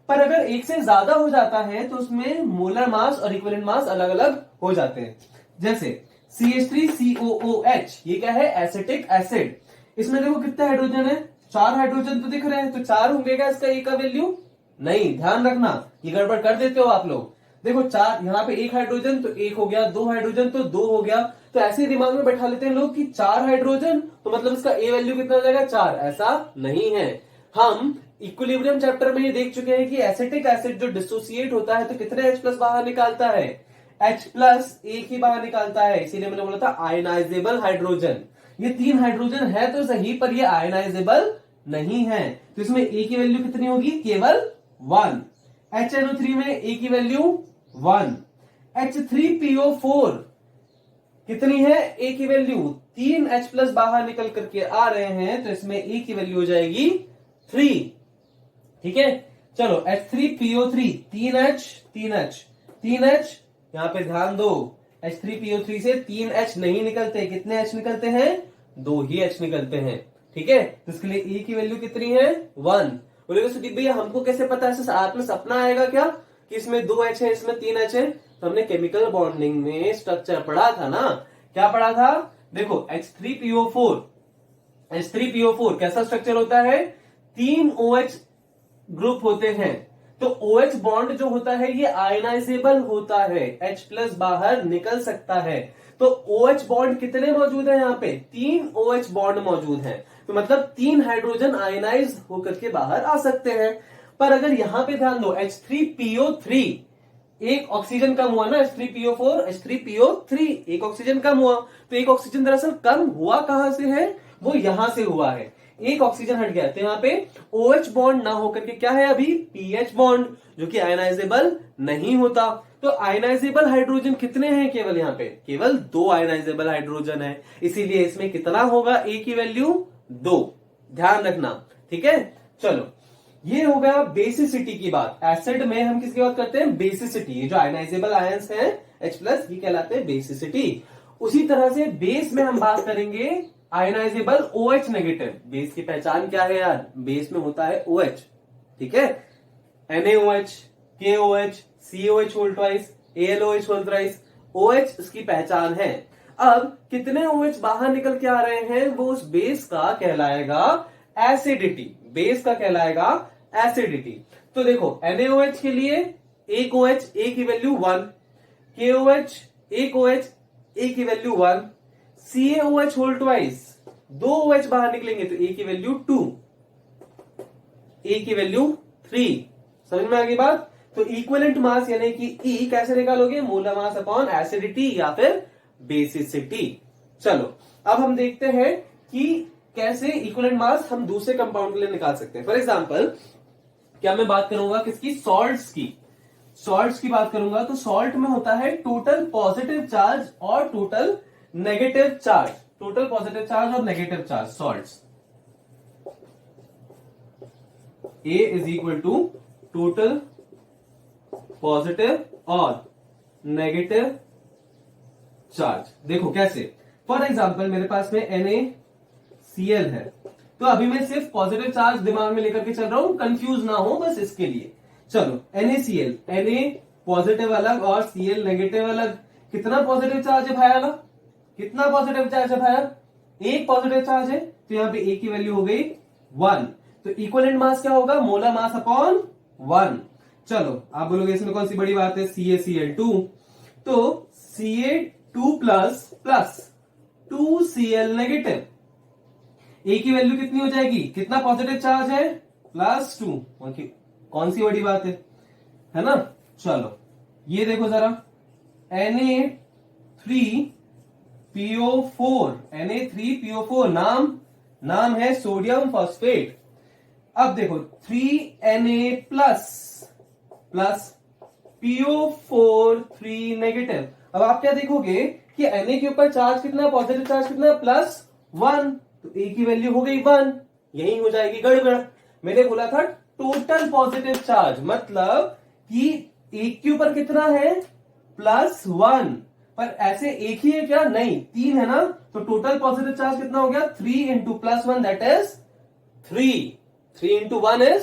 पर अगर एक से ज्यादा हो जाता है तो उसमें मोलर मास और इक्विवेलेंट मास अलग अलग हो जाते हैं। जैसे CH3COOH, ये क्या है, एसिटिक एसिड। इसमें देखो कितने हाइड्रोजन है, 4 हाइड्रोजन तो दिख रहे हैं, तो 4 होंगे क्या इसका ए का वैल्यू, नहीं, ध्यान रखना, ये गड़बड़ कर देते हो आप लोग। देखो 4, यहाँ पे 1 हाइड्रोजन तो 1 हो गया, 2 हाइड्रोजन तो 2 हो गया। तो ऐसे दिमाग में बैठा लेते हैं लोग कि 4 हाइड्रोजन तो मतलब इसका ए वैल्यू कितना हो जाएगा, 4। ऐसा नहीं है। हम इक्विलिब्रियम चैप्टर में ये देख चुके हैं कि एसिटिक एसिड जो डिसोसिएट होता है तो कितने H+ बाहर निकालता है, H+ एक ही बाहर निकालता है। इसीलिए मैंने बोला था आयनाइजेबल हाइड्रोजन। ये 3 हाइड्रोजन है तो सही, पर ये आयनाइजेबल नहीं है। तो इसमें ए की वैल्यू कितनी होगी, केवल 1। HNO3 में ए की वैल्यू 1। H3PO4 कितनी है, ए की वैल्यू 3 H+ बाहर निकल करके आ रहे हैं, तो इसमें ए की वैल्यू हो जाएगी 3। ठीक है, चलो H3PO3 3H, यहां पे ध्यान दो, H3PO3 से 3H नहीं निकलते, कितने H निकलते हैं, 2 ही H निकलते हैं। ठीक है, तो इसके लिए ए की वैल्यू कितनी है, 1। बोलेगा सुदीप भैया हमको कैसे पता है, साथ में सपना आएगा क्या कि इसमें 2H है इसमें 3H है। तो हमने केमिकल बॉन्डिंग में स्ट्रक्चर पढ़ा था ना, क्या पढ़ा था, देखो H3PO4 कैसा स्ट्रक्चर होता है, 3 OH ग्रुप होते हैं। तो OH बॉन्ड जो होता है ये आयनाइजेबल होता है, H+ बाहर निकल सकता है। तो OH बॉन्ड कितने मौजूद है, यहाँ पे 3 OH बॉन्ड मौजूद हैं, तो मतलब 3 हाइड्रोजन आयनाइज होकर के बाहर आ सकते हैं। पर अगर यहां पे ध्यान दो, H3PO3 एक ऑक्सीजन कम हुआ ना, H3PO4 H3PO3 एक ऑक्सीजन कम हुआ, तो एक ऑक्सीजन दरअसल कम हुआ कहां से है, वो यहां से हुआ है, एक ऑक्सीजन हट गया। तो यहाँ पे OH बॉन्ड ना होकर के क्या है अभी, PH बॉन्ड, जो कि आयनाइजेबल नहीं होता। तो आयनाइजेबल हाइड्रोजन कितने हैं, केवल यहाँ पे केवल 2 आयनाइजेबल हाइड्रोजन है, इसीलिए इसमें कितना होगा, ए की वैल्यू 2, ध्यान रखना। ठीक है, चलो ये हो गया बेसिसिटी की बात। एसिड में हम किसकी बात करते हैं, बेसिसिटी। ये जो आयनाइजेबल आयंस हैं H+ ये कहलाते हैं बेसिसिटी। उसी तरह से बेस में हम बात करेंगे आयनाइजेबल OH नेगेटिव। बेस की पहचान क्या है यार, बेस में होता है OH। ठीक है, NaOH, KOH, COH whole twice, AlOH whole thrice, OH इसकी पहचान है। अब कितने OH बाहर निकल के आ रहे हैं वो उस बेस का कहलाएगा एसिडिटी, बेस का कहलाएगा एसिडिटी। तो देखो NaOH के लिए एक OH ए की वैल्यू 1, KOH एक OH ए की वैल्यू 1, CaOH होल ट्वाइस दो OH बाहर निकलेंगे तो ए की वैल्यू 2, ए की वैल्यू 3। समझ में आ गई बात? तो इक्विवेलेंट मास यानी कि ई कैसे निकालोगे? मोलर मास अपॉन एसिडिटी या फिर बेसिसिटी। चलो अब हम देखते हैं कि कैसे इक्विवेलेंट मास हम दूसरे कंपाउंड के लिए निकाल सकते हैं। फॉर एग्जांपल क्या मैं बात करूंगा किसकी? सॉल्ट्स की। सॉल्ट्स की बात करूंगा तो सॉल्ट में होता है टोटल पॉजिटिव चार्ज और total negative charge, total positive charge और negative charge salts. A is equal to total positive और नेगेटिव चार्ज। देखो कैसे, फॉर एग्जांपल मेरे पास में NaCl है, तो अभी मैं सिर्फ पॉजिटिव चार्ज दिमाग में लेकर के चल रहा हूं, कंफ्यूज ना हो बस इसके लिए। चलो NaCl, Na पॉजिटिव अलग और Cl नेगेटिव अलग। कितना पॉजिटिव चार्ज है भाई? कितना पॉजिटिव चार्ज है भाई? एक पॉजिटिव चार्ज है, तो यहां पे ए की वैल्यू हो गई 1। तो इक्विवेलेंट मास क्या होगा? Molar mass upon 1। चलो आप बोलोगे इसमें कौन सी बड़ी बात है? CaCl2, तो Ca2 plus plus 2Cl negative, ए की वैल्यू कितनी हो जाएगी? कितना पॉजिटिव चार्ज है? +2। कौन सी बड़ी बात है ना? चलो ये देखो जरा, Na3PO4, Na3PO4 नाम है सोडियम फॉस्फेट। अब देखो 3Na प्लस PO4 3 नेगेटिव। अब आप क्या देखोगे कि Na के ऊपर चार्ज कितना, पॉजिटिव चार्ज कितना? +1, तो ए की वैल्यू हो गई 1। यही हो जाएगी गड़बड़। मैंने बोला था टोटल पॉजिटिव चार्ज, मतलब कि एक के ऊपर कितना है? +1, पर ऐसे एक ही है क्या? नहीं, 3 है ना, तो टोटल पॉजिटिव चार्ज कितना हो गया? 3 into +1 that is 3, 3 into 1 is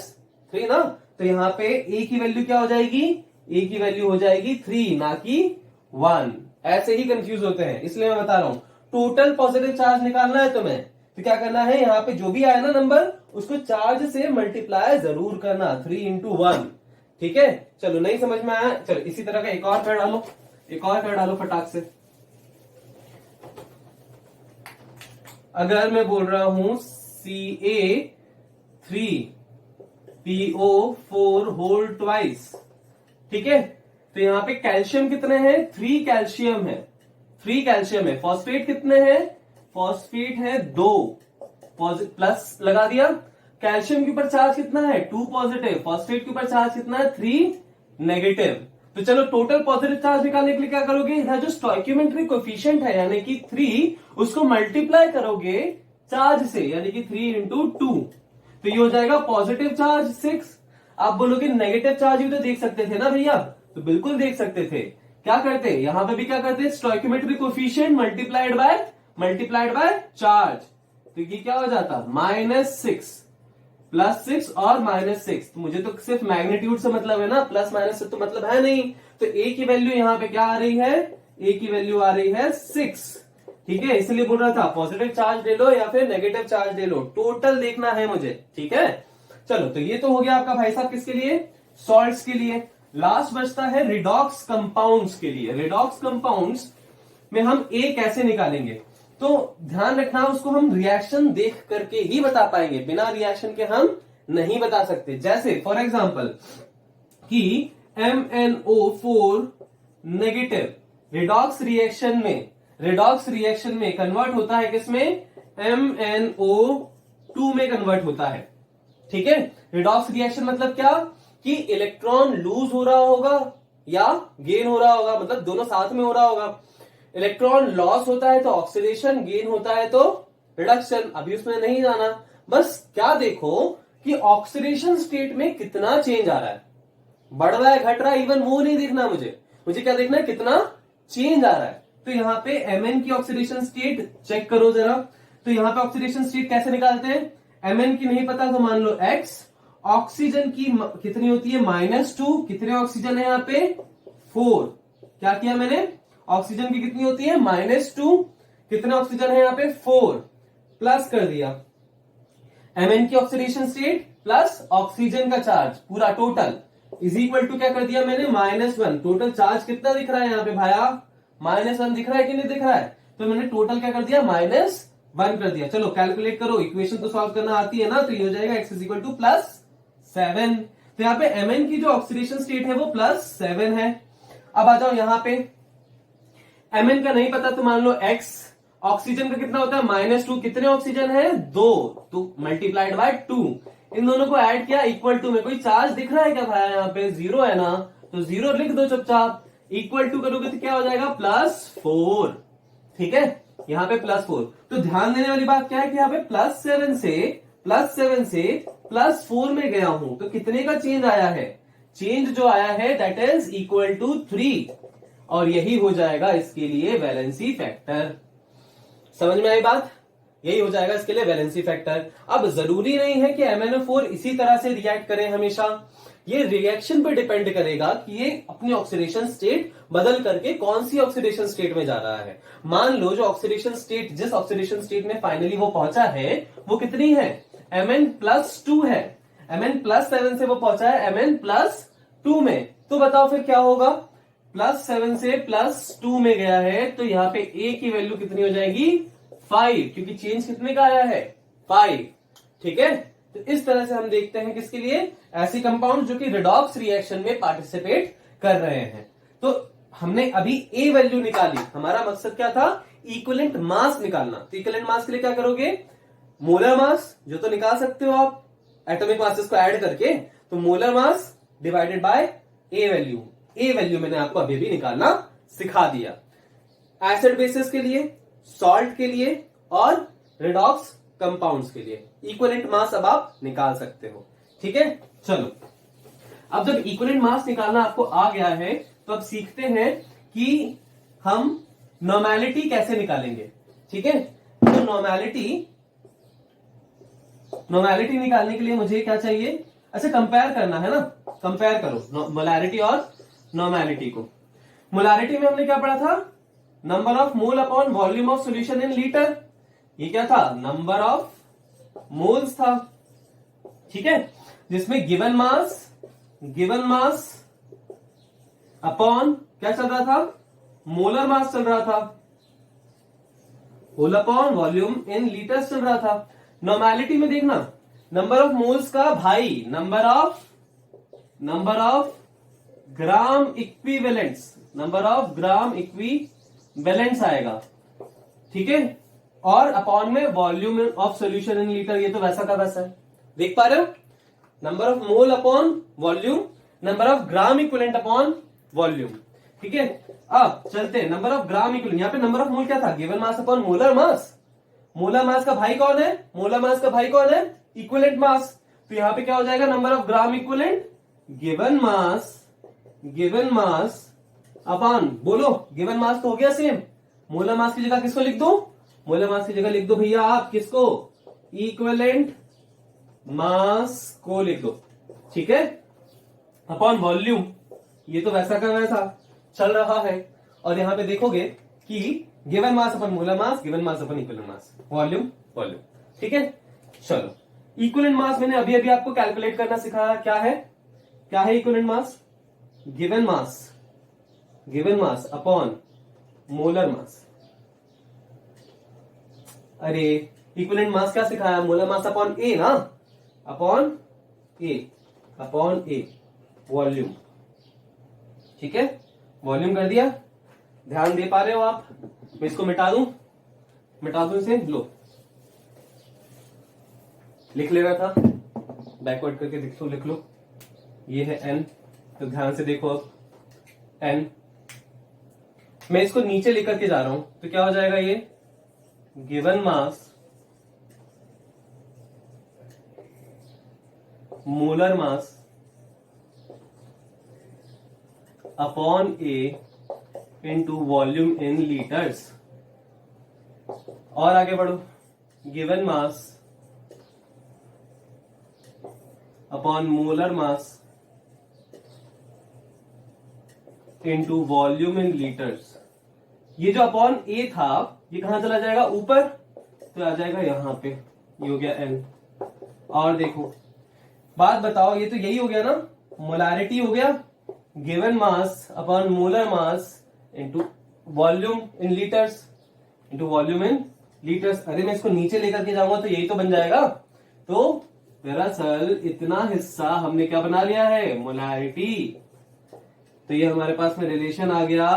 3 ना। तो यहां पे ए की वैल्यू क्या हो जाएगी? ए की वैल्यू हो जाएगी 3 ना कि 1। ऐसे ही कंफ्यूज होते हैं, इसलिए मैं बता रहा हूं टोटल पॉजिटिव चार्ज निकालना है तुम्हें, तो क्या करना है? यहां पे जो भी आया ना नंबर, उसको चार्ज से मल्टीप्लाई जरूर करना, 3 इंटू 1। ठीक है, चलो नहीं समझ में आया, चलो इसी तरह का एक और कर डालो, एक और कर डालो फटाक से। अगर मैं बोल रहा हूं Ca3PO4 होल ट्वाइस, ठीक है, तो यहां पे कैल्शियम कितने हैं? 3 कैल्शियम है, 3 कैल्शियम है। फॉस्फेट कितने हैं? फॉस्फेट है 2, प्लस लगा दिया। कैल्शियम के ऊपर चार्ज कितना है? 2 पॉजिटिव। फॉस्फेट के ऊपर चार्ज कितना है? 3 नेगेटिव। तो चलो टोटल पॉजिटिव चार्ज निकालने के लिए क्या करोगे? इधर जो स्टोइकियोमेट्रिक कोएफिशिएंट है यानी कि 3, उसको मल्टीप्लाई करोगे चार्ज से, यानी कि 3 इंटू 2, तो ये हो जाएगा पॉजिटिव चार्ज 6। आप बोलोगे नेगेटिव चार्ज भी तो देख सकते थे ना भैया, तो बिल्कुल देख सकते थे। क्या करते? यहां पे भी क्या करते? Stoichiometric coefficient multiplied by charge, तो ये क्या हो जाता? -6 +6 और -6। तो मुझे तो सिर्फ मैग्नीट्यूड से मतलब है ना, प्लस माइनस से तो मतलब है नहीं। तो ए की वैल्यू यहां पे क्या आ रही है? ए की वैल्यू आ रही है 6। ठीक है, इसलिए बोल रहा था पॉजिटिव चार्ज ले लो या फिर नेगेटिव चार्ज ले लो, टोटल देखना है मुझे। ठीक है, चलो तो ये तो हो गया आपका भाई साहब किसके लिए? सॉल्ट्स के लिए। लास्ट बचता है रिडॉक्स कंपाउंड्स के लिए। रिडॉक्स कंपाउंड्स में हम ए कैसे निकालेंगे? तो ध्यान रखना, उसको हम रिएक्शन देख करके ही बता पाएंगे, बिना रिएक्शन के हम नहीं बता सकते। जैसे फॉर एग्जांपल कि MnO4 नेगेटिव रिडॉक्स रिएक्शन में कन्वर्ट होता है किसमें? MnO2 में कन्वर्ट होता है। ठीक है, रिडॉक्स रिएक्शन मतलब क्या? कि इलेक्ट्रॉन लूज हो रहा होगा या गेन हो रहा होगा, मतलब दोनों साथ में हो रहा होगा। इलेक्ट्रॉन लॉस होता है तो ऑक्सीडेशन, गेन होता है तो रिडक्शन। अभी उसमें नहीं जाना, बस क्या देखो कि ऑक्सीडेशन स्टेट में कितना चेंज आ रहा है, बढ़ रहा है, घट रहा है, इवन वो नहीं देखना मुझे क्या देखना है? कितना चेंज आ रहा है। तो यहाँ पे Mn की ऑक्सीडेशन स्टेट चेक करो जरा। तो यहाँ पे ऑक्सीडेशन स्टेट कैसे निकालते हैं? Mn की नहीं पता तो मान लो X, ऑक्सीजन की कितनी होती है? -2। कितने ऑक्सीजन है यहाँ पे? 4। क्या किया मैंने? ऑक्सीजन की कितनी होती है -2, कितने ऑक्सीजन है यहाँ पे 4, प्लस कर दिया Mn की ऑक्सीडेशन स्टेट प्लस ऑक्सीजन का चार्ज पूरा टोटल इज इक्वल टू क्या कर दिया मैंने -1। टोटल चार्ज कितना दिख रहा है यहाँ पे भाया, -1 दिख रहा है कि नहीं दिख रहा है, तो मैंने टोटल क्या कर दिया -1 कर दिया। चलो कैलकुलेट करो, इक्वेशन तो सॉल्व करना आती है ना, तो ये हो जाएगा x इज इक्वल टू +7। तो यहाँ पे Mn की जो ऑक्सीडेशन स्टेट है वो +7 है। अब आ जाओ यहाँ पे, Mn का नहीं पता तो मान लो x, ऑक्सीजन का कितना होता है -2, कितने ऑक्सीजन है 2, तो मल्टीप्लाइड बाय 2, इन दोनों को ऐड किया इक्वल टू में कोई चार्ज दिख रहा है क्या भाई, यहाँ पे 0 है ना, तो 0 लिख दो चुपचाप, इक्वल टू करोगे तो क्या हो जाएगा +4, ठीक है, यहाँ पे +4। तो ध्यान देने वाली बात क्या है कि यहाँ पे +7 से +4 में गया हूं, तो कितने का चेंज आया है, चेंज जो आया है दैट इज इक्वल टू 3, और यही हो जाएगा इसके लिए वैलेंसी फैक्टर। समझ में आई बात, यही हो जाएगा इसके लिए वैलेंसी फैक्टर। अब जरूरी नहीं है कि MnO4 इसी तरह से रिएक्ट करे हमेशा, ये रिएक्शन पे डिपेंड करेगा कि ये अपनी ऑक्सीडेशन स्टेट बदल करके कौन सी ऑक्सीडेशन स्टेट में जा रहा है। मान लो जो ऑक्सीडेशन स्टेट, जिस ऑक्सीडेशन स्टेट में फाइनली वो पहुंचा है वो कितनी है, Mn+2 है, Mn+7 से वो पहुंचा है Mn+2 में, तो बताओ फिर क्या होगा, +7 से +2 में गया है, तो यहाँ पे A की वैल्यू कितनी हो जाएगी 5, क्योंकि चेंज कितने का आया है 5, ठीक है। तो इस तरह से हम देखते हैं किसके लिए, ऐसे कंपाउंड जो कि रिडॉक्स रिएक्शन में पार्टिसिपेट कर रहे हैं। तो हमने अभी A वैल्यू निकाली, हमारा मकसद क्या था, इक्विवेलेंट मास निकालना। तो इक्विवेलेंट मास के लिए क्या करोगे, मोलर मास जो तो निकाल सकते हो आप एटॉमिक मासेस को ऐड करके, तो molar mass divided by A value, A value मैंने आपको अभी भी निकालना सिखा दिया। एसिड बेसिस के लिए, सॉल्ट के लिए और रिडॉक्स कंपाउंड्स के लिए इक्विवेलेंट मास अब आप निकाल सकते हो, ठीक है। चलो अब जब इक्विवेलेंट मास निकालना आपको आ गया है, तो अब सीखते हैं कि हम नॉर्मेलिटी कैसे निकालेंगे, ठीक है। तो नॉर्मेलिटी निकालने के लिए मुझे क्या चाहिए, अच्छा कंपेयर करना है ना, कंपेयर करो मोलैरिटी और नॉर्मेलिटी को। मोलैरिटी में हमने क्या पढ़ा था, number of mole upon volume of solution in litre, ये क्या था, नंबर ऑफ मोल्स था, ठीक है, जिसमें गिवन मास अपॉन क्या चल रहा था, मोलर मास चल रहा था, मोल अपॉन वॉल्यूम इन लीटर्स चल रहा था। नॉर्मेलिटी में देखना, नंबर ऑफ मोल्स का भाई number of gram equivalents, number of gram equivalents आएगा, ठीक है, और अपॉन में volume of solution in litre, ये तो वैसा का वैसा है, देख पा रहे हो, number of mole upon volume, number of gram equivalent upon volume, ठीक है। अब चलते हैं नंबर ऑफ ग्राम इक्विवेलेंट, यहाँ पे नंबर ऑफ मोल क्या था, गिवन मास अपॉन मोलर मास, मोलर मास का भाई कौन है, मोलर मास का भाई कौन है, इक्विवेलेंट मास, तो यहाँ पे क्या हो जाएगा, number of gram equivalent given mass upon, बोलो गिवन मास तो हो गया सेम, मोलर मास की जगह किसको लिख दो, मोलर मास की जगह लिख दो भैया आप किसको, इक्विवेलेंट मास को लिख दो, ठीक है, अपॉन वॉल्यूम, ये तो वैसा का वैसा चल रहा है। और यहां पे देखोगे कि गिवन मास अपन मोलर मास, गिवन मास अपन इक्विवेलेंट मास, वॉल्यूम, ठीक है। चलो इक्विवेलेंट मास मैंने अभी अभी आपको कैलकुलेट करना सिखाया, क्या है equivalent mass, given mass upon molar मास। अरे इक्विवेलेंट मास क्या सिखाया, मोलर मास अपॉन ए ना, अपॉन ए वॉल्यूम, ठीक है, वॉल्यूम कर दिया, ध्यान दे पा रहे हो आप, मैं इसको मिटा दूं इसे, लो लिख ले रहा था, बैकवर्ड करके लिख लो, ये है n, तो ध्यान से देखो अब n, मैं इसको नीचे लेकर के जा रहा हूं, तो क्या हो जाएगा ये, given mass molar mass upon ए इंटू वॉल्यूम इन लीटर्स, और आगे बढ़ो, given mass upon molar mass into volume इन लीटर्स, ये जो अपॉन ए था ये कहां चला जाएगा, ऊपर, तो आ जाएगा यहां पे, ये हो गया n। और देखो बात बताओ, ये तो यही हो गया ना, मोलारिटी हो गया given mass upon molar mass into volume इन लीटर्स, इनटू वॉल्यूम इन लीटर्स। अरे मैं इसको नीचे लेकर के जाऊंगा तो यही तो बन जाएगा। तो दरअसल इतना हिस्सा हमने क्या बना लिया है, मोलारिटी। तो ये हमारे पास में रिलेशन आ गया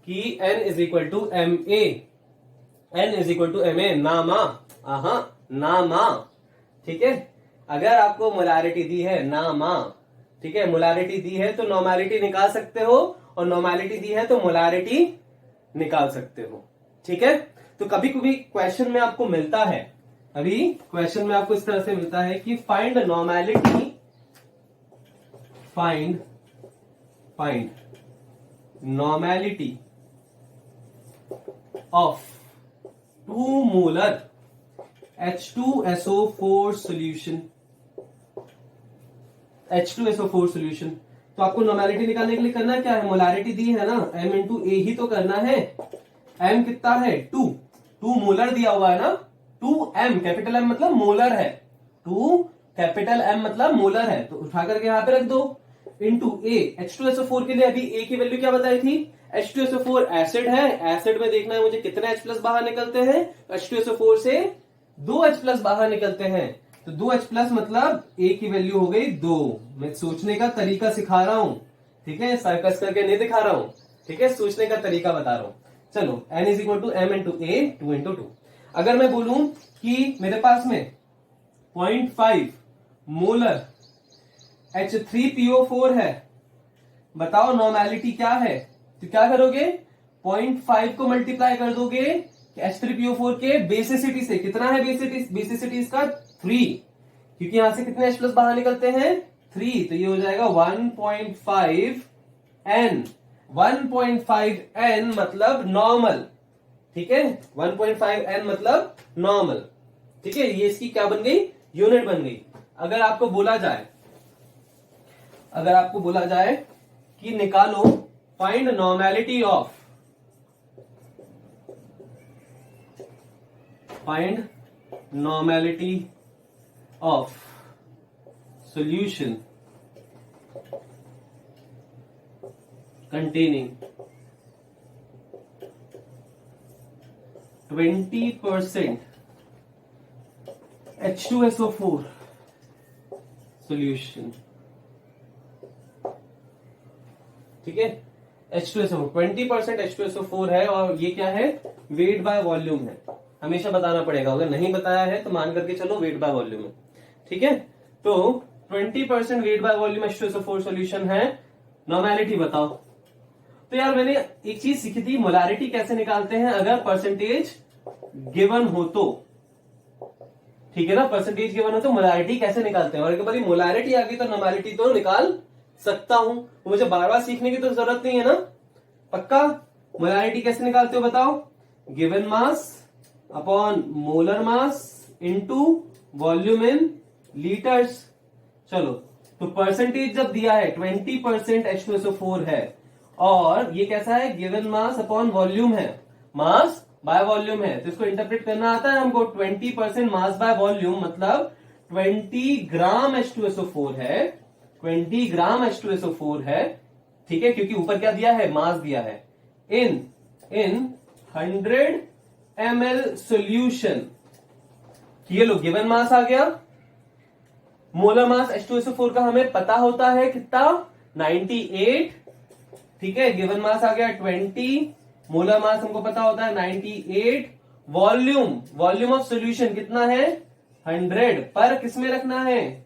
कि n is equal to M A, n is equal to M A, नामा, आहा नामा, ठीक है। अगर आपको मोलारिटी दी है नामा, ठीक है, मोलारिटी दी है तो नॉर्मेलिटी निकाल सकते हो, और नॉर्मेलिटी दी है तो मोलारिटी निकाल सकते हो, ठीक है। तो कभी कभी क्वेश्चन में आपको मिलता है, अभी क्वेश्चन में आपको इस तरह से मिलता है कि find normality, find normality of 2 molar H2SO4 solution, H2SO4 solution. तो आपको नॉर्मेलिटी निकालने के लिए करना क्या है, मोलारिटी दी है ना, m इंटू ए ही तो करना है। m कितना है, 2 मोलर दिया हुआ है ना, 2m, कैपिटल M मतलब मोलर है, 2 कैपिटल M मतलब मोलर है, तो उठा करके यहां पे रख दो, इंटू ए। H2SO4 के लिए अभी ए की वैल्यू क्या बताई थी, H2SO4 एसिड है, एसिड में देखना है मुझे कितने H प्लस बाहर निकलते हैं, H2SO4 से 2 H प्लस बाहर निकलते हैं, तो 2 H प्लस मतलब ए की वैल्यू हो गई 2। मैं सोचने का तरीका सिखा रहा हूं, ठीक है, सर्कस करके नहीं दिखा रहा हूं, ठीक है, सोचने का तरीका बता रहा हूं। चलो n is equal to M into A, 2 into 2। अगर मैं बोलूं कि मेरे पास में 0.5 मोलर H3PO4 है, बताओ नॉर्मेलिटी क्या है, तो क्या करोगे, 0.5 को मल्टीप्लाई कर दोगे H3PO4 के बेसिसिटी से, कितना है बेसिसिटी इसका 3, क्योंकि यहां से कितने H प्लस बाहर निकलते हैं 3, तो ये हो जाएगा 1.5n, 1.5n मतलब नॉर्मल, ठीक है, 1.5n मतलब नॉर्मल, ठीक है। ये इसकी क्या बन गई, यूनिट बन गई। अगर आपको बोला जाए कि निकालो find normality of solution containing 20% H2SO4 solution, ठीक है, H2SO4 20% H2SO4 है, और ये क्या है, वेट बाय वॉल्यूम है, हमेशा बताना पड़ेगा, अगर नहीं बताया है तो मान करके चलो वेट बाय वॉल्यूम है, ठीक है। तो 20% weight by volume H2SO4 solution है, नॉर्मेलिटी बताओ। तो यार मैंने एक चीज सीखी थी, मोलारिटी कैसे निकालते हैं अगर परसेंटेज गिवन हो तो, ठीक है ना, परसेंटेज गिवन हो तो मोलारिटी कैसे निकालते हैं, और एक बार मोलारिटी आ गई तो नॉर्मेलिटी तो निकाल सकता हूं, मुझे बार बार सीखने की तो जरूरत नहीं है ना, पक्का। मोलारिटी कैसे निकालते हो बताओ, given mass upon molar mass into volume इन लीटर्स। चलो, तो परसेंटेज जब दिया है 20% H2SO4 है, और ये कैसा है, गिवन मास अपॉन वॉल्यूम है, मास बाय वॉल्यूम है, तो इसको इंटरप्रेट करना आता है हमको। 20% मास बाय वॉल्यूम मतलब 20 ग्राम H2SO4 है, 20 ग्राम H2SO4 है, ठीक है, क्योंकि ऊपर क्या दिया है, मास दिया है, इन 100 ml सॉल्यूशन। ये लो गिवन मास आ गया, मोलर मास H2SO4 का हमें पता होता है कितना, 98, ठीक है, गिवन मास आ गया 20, मोलर मास हमको पता होता है 98, वॉल्यूम ऑफ सॉल्यूशन कितना है 100, पर किसमें रखना है,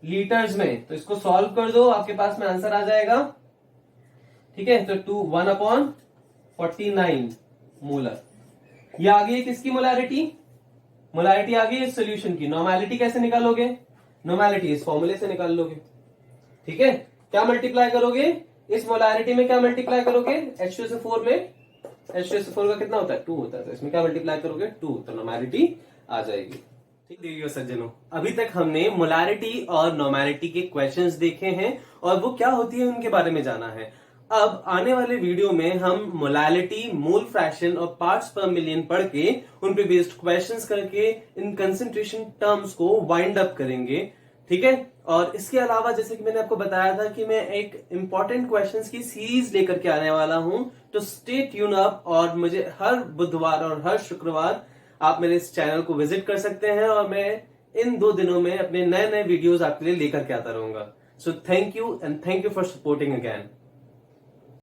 लीटर्स में, तो इसको सॉल्व कर दो, आपके पास में आंसर आ जाएगा, ठीक है। तो 1/49 मोलर, ये आ गई किसकी मोलारिटी आ गई इस सॉल्यूशन की। नॉर्मेलिटी कैसे निकालोगे, नॉर्मेलिटी इस फॉर्मूले से निकाल लोगे, ठीक है। क्या मल्टीप्लाई करोगे इस मोलारिटी में, क्या मल्टीप्लाई करोगे H2SO4 में, H2SO4 का कितना होता है 2 होता है, तो इसमें क्या मल्टीप्लाई करोगे 2, तो नॉर्मेलिटी आ जाएगी, ठीक है सज्जनों। अभी तक हमने मोलारिटी और नॉर्मेलिटी के क्वेश्चंस देखे हैं और वो क्या होती है उनके बारे में जाना है। अब आने वाले वीडियो में हम मोलालिटी, मोल फ्रैक्शन और पार्ट्स पर मिलियन पढ़ के उन पे बेस्ड क्वेश्चंस करके इन कंसंट्रेशन टर्म्स को वाइंड अप करेंगे, ठीक है। और इसके अलावा जैसे कि मैंने आपको बताया था कि मैं एक इंपॉर्टेंट क्वेश्चंस की सीरीज लेकर के आने वाला हूं, तो स्टे ट्यून अप। और मुझे हर बुधवार और हर शुक्रवार आप मेरे इस चैनल को विजिट कर सकते हैं और मैं इन 2 दिनों में अपने नए नए वीडियोस आपके लिए लेकर के आता रहूंगा। So thank you and thank you for supporting again.